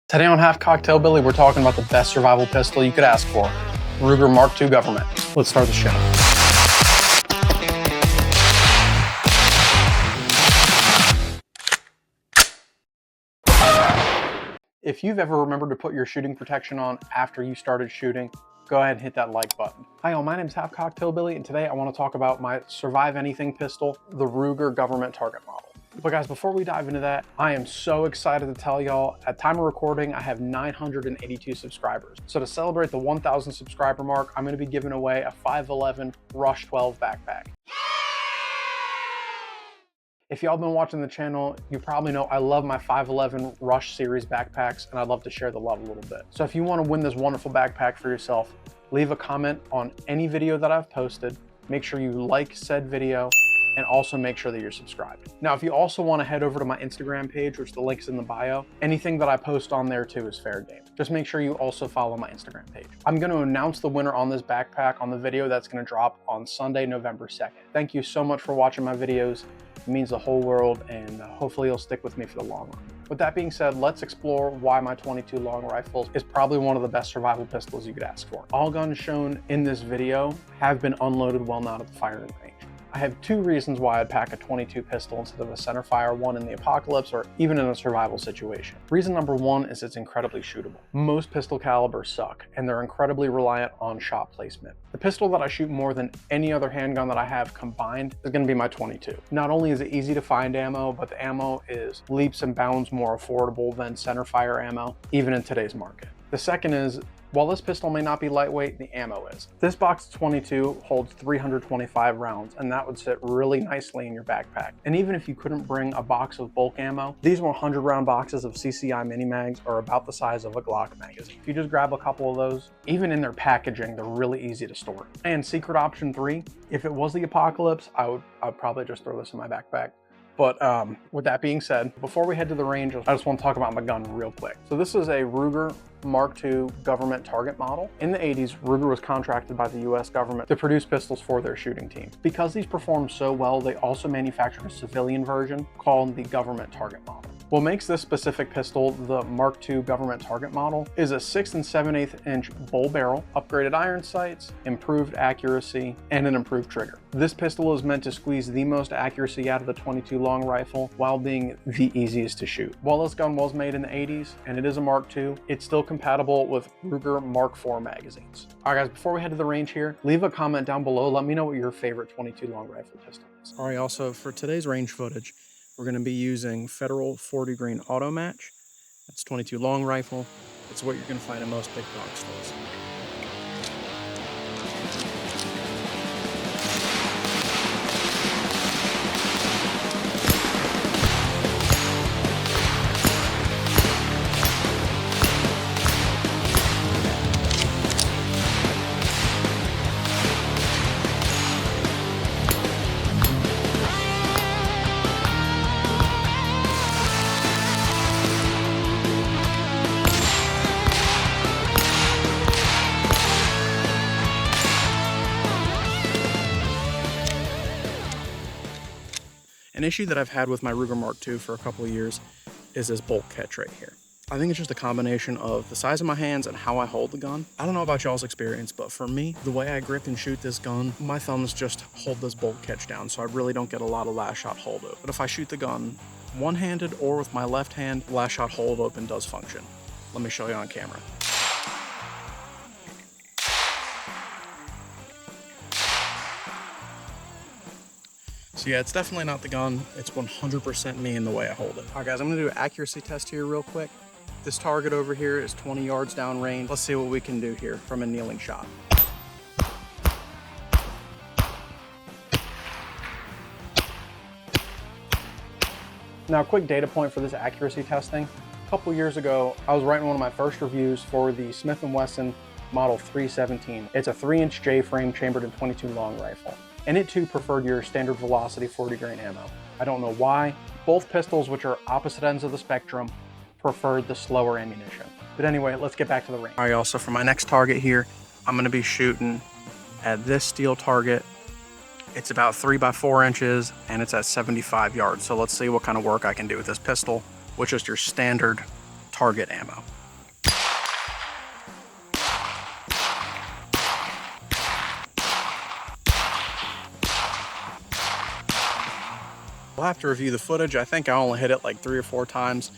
Today on Half-Cocked Hilbilly, we're talking about the best survival pistol you could ask for, Ruger Mark II Government. Let's start the show. If you've ever remembered to put your shooting protection on after you started shooting, go ahead and hit that like button. Hi y'all, my name is Half-Cocked Hilbilly, and today I want to talk about my Survive Anything pistol, the Ruger Government Target Model. But guys, before we dive into that, I am so excited to tell y'all, at time of recording, I have 982 subscribers. So to celebrate the 1,000 subscriber mark, I'm going to be giving away a 511 Rush 12 backpack. If y'all been watching the channel, you probably know I love my 511 Rush series backpacks, and I'd love to share the love a little bit. So if you want to win this wonderful backpack for yourself, leave a comment on any video that I've posted. Make sure you like said video, and also make sure that you're subscribed. Now, if you also want to head over to my Instagram page, which the link's in the bio, anything that I post on there too is fair game. Just make sure you also follow my Instagram page. I'm going to announce the winner on this backpack on the video that's going to drop on Sunday, November 2nd. Thank you so much for watching my videos. It means the whole world, and hopefully you'll stick with me for the long run. With that being said, let's explore why my 22 long rifle is probably one of the best survival pistols you could ask for. All guns shown in this video have been unloaded while not at the firing range. I have two reasons why I'd pack a 22 pistol instead of a centerfire one in the apocalypse or even in a survival situation. Reason number one is it's incredibly shootable. Most pistol calibers suck, and they're incredibly reliant on shot placement. The pistol that I shoot more than any other handgun that I have combined is going to be my 22. Not only is it easy to find ammo, but the ammo is leaps and bounds more affordable than centerfire ammo, even in today's market. The second is, while this pistol may not be lightweight, the ammo is. This box 22 holds 325 rounds, and that would sit really nicely in your backpack. And even if you couldn't bring a box of bulk ammo, these 100 round boxes of CCI mini mags are about the size of a Glock magazine. If you just grab a couple of those, even in their packaging, they're really easy to store. And secret option 3, if it was the apocalypse, I'd probably just throw this in my backpack. But with that being said, before we head to the range, I just want to talk about my gun real quick. So this is a Ruger Mark II Government Target Model. In the 80s, Ruger was contracted by the US government to produce pistols for their shooting team. Because these performed so well, they also manufactured a civilian version called the Government Target Model. What makes this specific pistol the Mark II Government Target Model is a 6 7/8 inch bull barrel, upgraded iron sights, improved accuracy, and an improved trigger. This pistol is meant to squeeze the most accuracy out of the 22 long rifle while being the easiest to shoot. While this gun was made in the 80s and it is a Mark II, it's still compatible with Ruger Mark IV magazines. All right guys, before we head to the range here, leave a comment down below. Let me know what your favorite 22 long rifle pistol is. All right, also for today's range footage, we're going to be using Federal 40 grain auto match. That's 22 long rifle. It's what you're going to find in most big box stores. An issue that I've had with my Ruger Mark II for a couple of years is this bolt catch right here. I think it's just a combination of the size of my hands and how I hold the gun. I don't know about y'all's experience, but for me, the way I grip and shoot this gun, my thumbs just hold this bolt catch down, so I really don't get a lot of last shot hold open. But if I shoot the gun one-handed or with my left hand, last shot hold open does function. Let me show you on camera. So yeah, it's definitely not the gun. It's 100% me in the way I hold it. All right guys, I'm gonna do an accuracy test here real quick. This target over here is 20 yards down range. Let's see what we can do here from a kneeling shot. Now, a quick data point for this accuracy testing. A couple years ago, I was writing one of my first reviews for the Smith & Wesson Model 317. It's a 3-inch J-frame chambered in 22 long rifle. And it too preferred your standard velocity 40 grain ammo. I don't know why. Both pistols, which are opposite ends of the spectrum, preferred the slower ammunition. But anyway, let's get back to the range. All right, y'all, so for my next target here, I'm gonna be shooting at this steel target. It's about 3 by 4 inches and it's at 75 yards. So let's see what kind of work I can do with this pistol, which is your standard target ammo. We'll have to review the footage. I think I only hit it like 3 or 4 times.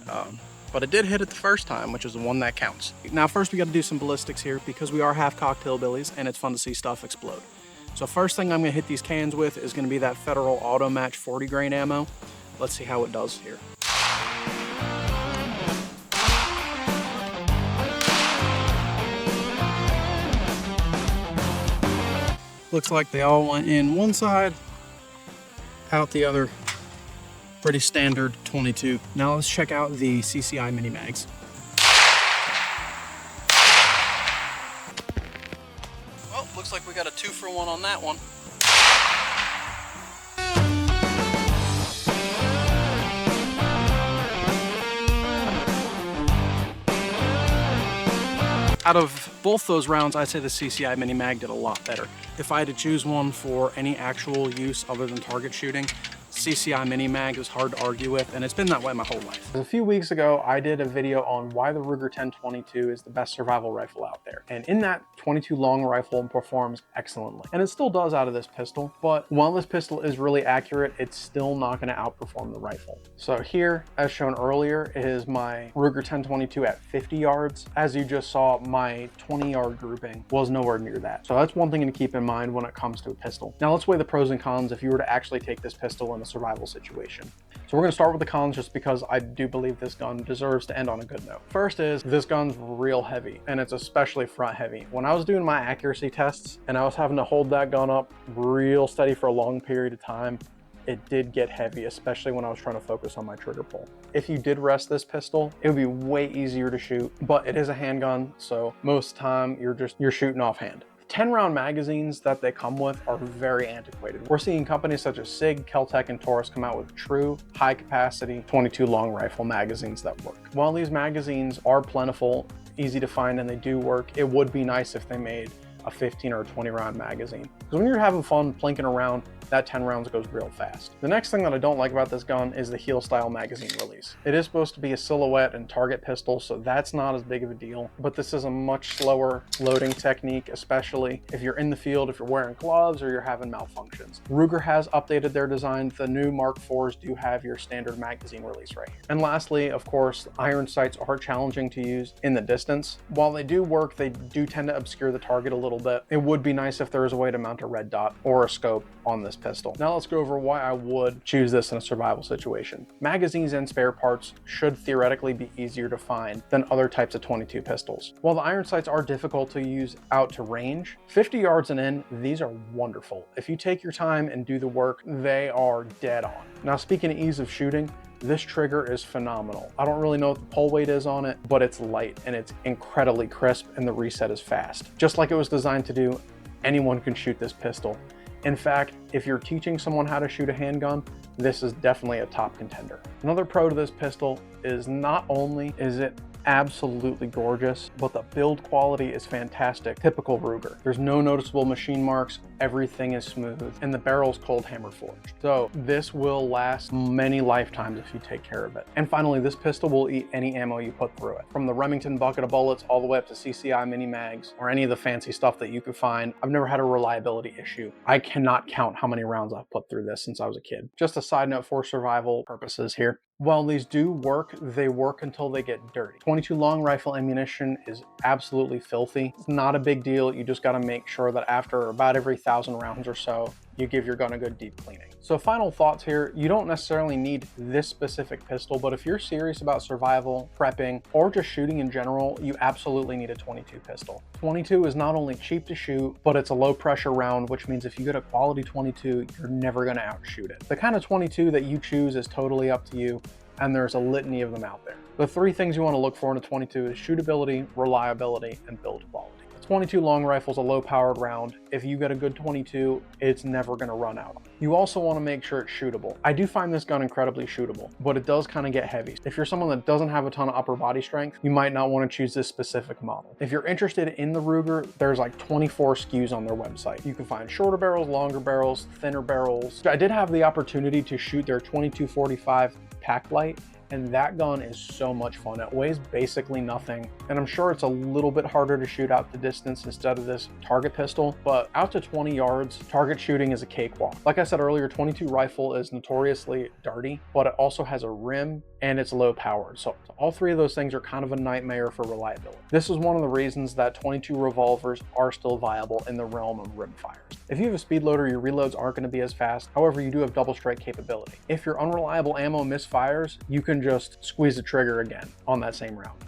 But I did hit it the first time, which is the one that counts. Now first we got to do some ballistics here because we are half-cocked hillbillies and it's fun to see stuff explode. So first thing I'm going to hit these cans with is going to be that Federal Auto Match 40 grain ammo. Let's see how it does here. Looks like they all went in one side, out the other. Pretty standard 22. Now let's check out the CCI mini mags. Well, looks like we got a 2-for-1 on that one. Out of both those rounds, I'd say the CCI mini mag did a lot better. If I had to choose one for any actual use other than target shooting, CCI mini mag is hard to argue with, and it's been that way my whole life. A few weeks ago, I did a video on why the Ruger 10/22 is the best survival rifle out there. And in that, 22 long rifle performs excellently. And it still does out of this pistol, but while this pistol is really accurate, it's still not gonna outperform the rifle. So here, as shown earlier, is my Ruger 10/22 at 50 yards. As you just saw, my 20-yard grouping was nowhere near that. So that's one thing to keep in mind when it comes to a pistol. Now let's weigh the pros and cons if you were to actually take this pistol in a survival situation. So we're going to start with the cons just because I do believe this gun deserves to end on a good note. First is this gun's real heavy, and it's especially front heavy. When I was doing my accuracy tests and I was having to hold that gun up real steady for a long period of time, it did get heavy, especially when I was trying to focus on my trigger pull. If you did rest this pistol, it would be way easier to shoot, but it is a handgun, so most of the time you're shooting offhand. 10-round magazines that they come with are very antiquated. We're seeing companies such as SIG, Kel-Tec, and Taurus come out with true high-capacity 22 long rifle magazines that work. While these magazines are plentiful, easy to find, and they do work, it would be nice if they made a 15 or 20-round magazine. Because when you're having fun plinking around, that 10 rounds goes real fast. The next thing that I don't like about this gun is the heel style magazine release. It is supposed to be a silhouette and target pistol, so that's not as big of a deal, but this is a much slower loading technique, especially if you're in the field, if you're wearing gloves or you're having malfunctions. Ruger has updated their design. The new Mark IVs do have your standard magazine release right here. And lastly, of course, iron sights are challenging to use in the distance. While they do work, they do tend to obscure the target a little bit. It would be nice if there was a way to mount a red dot or a scope on this pistol. Now let's go over why I would choose this in a survival situation. Magazines and spare parts should theoretically be easier to find than other types of 22 pistols. While the iron sights are difficult to use out to range, 50 yards and in, these are wonderful. If you take your time and do the work, they are dead on. Now speaking of ease of shooting, this trigger is phenomenal. I don't really know what the pull weight is on it, but it's light and it's incredibly crisp and the reset is fast. Just like it was designed to do, anyone can shoot this pistol. In fact, if you're teaching someone how to shoot a handgun, this is definitely a top contender. Another pro to this pistol is not only is it absolutely gorgeous, but the build quality is fantastic. Typical Ruger. There's no noticeable machine marks, everything is smooth, and the barrel's cold hammer forged. So this will last many lifetimes if you take care of it. And finally, this pistol will eat any ammo you put through it. From the Remington bucket of bullets all the way up to CCI mini mags or any of the fancy stuff that you could find, I've never had a reliability issue. I cannot count how many rounds I've put through this since I was a kid. Just a side note for survival purposes here. While these do work, they work until they get dirty. 22 long rifle ammunition is absolutely filthy. It's not a big deal. You just got to make sure that after about every 1,000 rounds or so, you give your gun a good deep cleaning. So final thoughts here, you don't necessarily need this specific pistol, but if you're serious about survival, prepping, or just shooting in general, you absolutely need a 22 pistol. 22 is not only cheap to shoot, but it's a low pressure round, which means if you get a quality 22, you're never gonna outshoot it. The kind of 22 that you choose is totally up to you, and there's a litany of them out there. The 3 things you wanna look for in a 22 is shootability, reliability, and build quality. 22 long rifle is a low powered round. If you get a good 22, it's never gonna run out. You also wanna make sure it's shootable. I do find this gun incredibly shootable, but it does kind of get heavy. If you're someone that doesn't have a ton of upper body strength, you might not wanna choose this specific model. If you're interested in the Ruger, there's like 24 SKUs on their website. You can find shorter barrels, longer barrels, thinner barrels. I did have the opportunity to shoot their 2245 pack light, and that gun is so much fun. It weighs basically nothing, and I'm sure it's a little bit harder to shoot out the distance instead of this target pistol, but out to 20 yards, target shooting is a cakewalk. Like I said earlier, 22 rifle is notoriously dirty, but it also has a rim and it's low powered. So all three of those things are kind of a nightmare for reliability. This is one of the reasons that 22 revolvers are still viable in the realm of rim fires. If you have a speed loader, your reloads aren't going to be as fast. However, you do have double strike capability. If your unreliable ammo misfires, you can just squeeze the trigger again on that same round.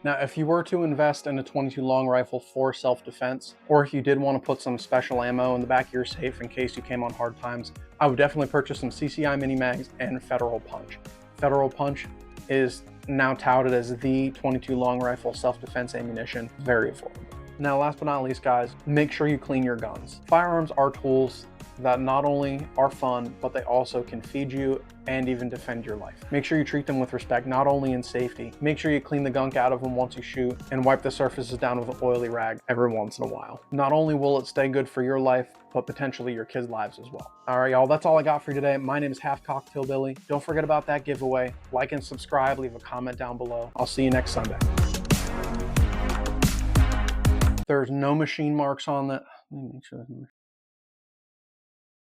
Now, if you were to invest in a 22 long rifle for self-defense, or if you did want to put some special ammo in the back of your safe in case you came on hard times, I would definitely purchase some CCI mini mags and Federal Punch. Federal Punch is now touted as the 22 long rifle self-defense ammunition, very affordable. Now, last but not least, guys, make sure you clean your guns. Firearms are tools that not only are fun, but they also can feed you and even defend your life. Make sure you treat them with respect, not only in safety. Make sure you clean the gunk out of them once you shoot and wipe the surfaces down with an oily rag every once in a while. Not only will it stay good for your life, but potentially your kids' lives as well. All right, y'all, that's all I got for you today. My name is Half-Cocked Hilbilly. Don't forget about that giveaway. Like and subscribe, leave a comment down below. I'll see you next Sunday. There's no machine marks on that. Let me make sure.